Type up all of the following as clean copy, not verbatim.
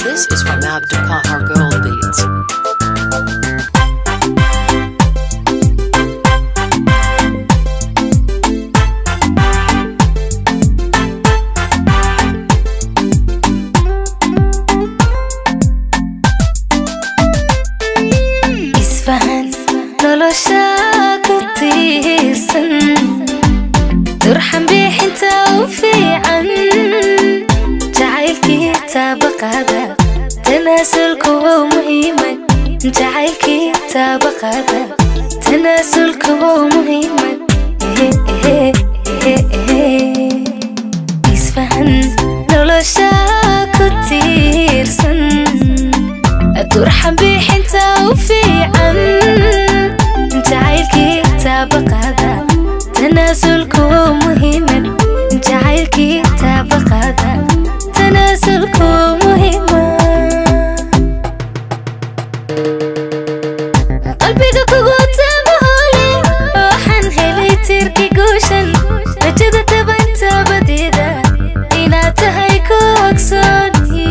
This is from Abdulqahar Gold Beats. isfahan nolosha ku tiirsan turxan bixinta u fiican jacaylkii taabaqada tanaasulku waa muhiimad jacaylkii taabaqada tanaasulku waa muhiimad isfahan nolosha ku tiirsan turxan bixinta u fiican jacaylkii taabaqada tanaasulku waa muhiimad jacaylkii taabaqada tanaasulku waa muhiimad qalbiga kugu taabahole waxaan helay tirki guushan rajada tabantabadeeda inaad tahay ku ogsooni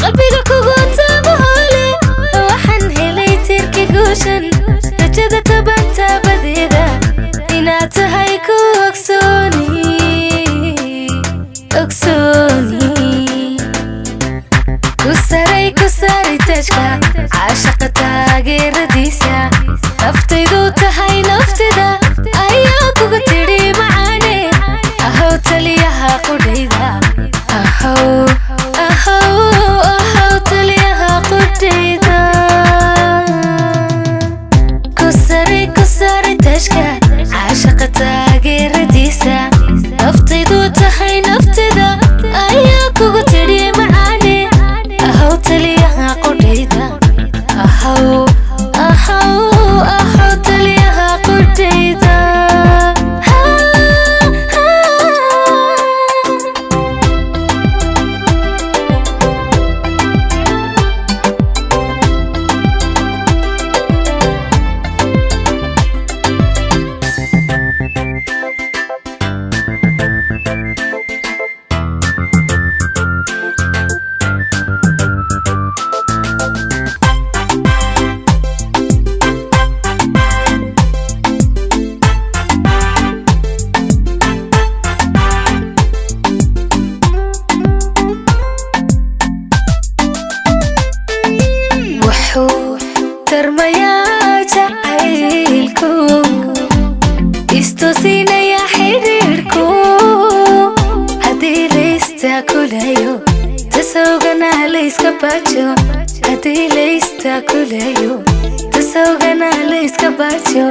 qalbiga kugu taabahole waxaan helay tirki guushan rajada tabantabadeeda inaad tahay ku ogsooni ku saari tajka caashaqa taageeradiisa naftaydu tahay naftida ayaa kuga tidhi macaane ahow taliyaha qudhayda ahow taliyaha qudhayda ku saari tajka caashaqa taageeradiisa naftaydu tahay naftida ayaa kuga tidhi macaane ahow taliyaha qudhayda ahow taliyaha qudhayda tarmayaa jacaylku istusinaya xidhiidhku haddii laystakulayo tasawgana layska baajo haddii laystakulayo tasawgana layska baajo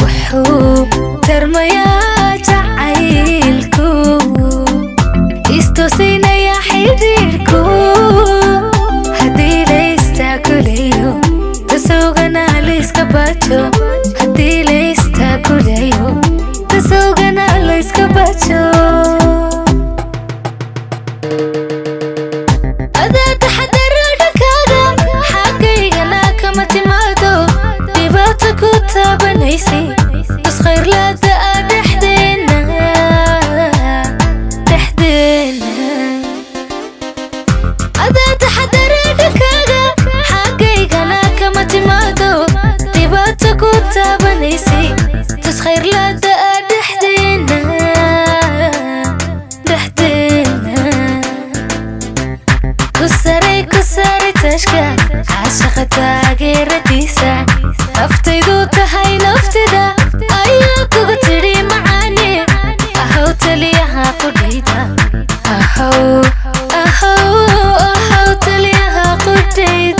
wuxuu tarmayaa jacaylku istusinaya xidhiidhku haddii laystakulayo tasawgana layska baajo haddii laystakulayo tasawgana layska baajo adaa taxadaro dhankaaga xagaygana kama timaado dhibaato ku taabanaysay isqayrlaada ah dhexdeena adaa taxadaro dhankaaga xagaygana kama timaado dhibaato ku taabanaysay tasqayrlaada ah dhexdeena ku saari tashka caashaqa taageeradiisa naftaydu tahay naftida ayaa kuga tidhi macaane ahow taliyaha qudhayda ahow taliyaha qudhayda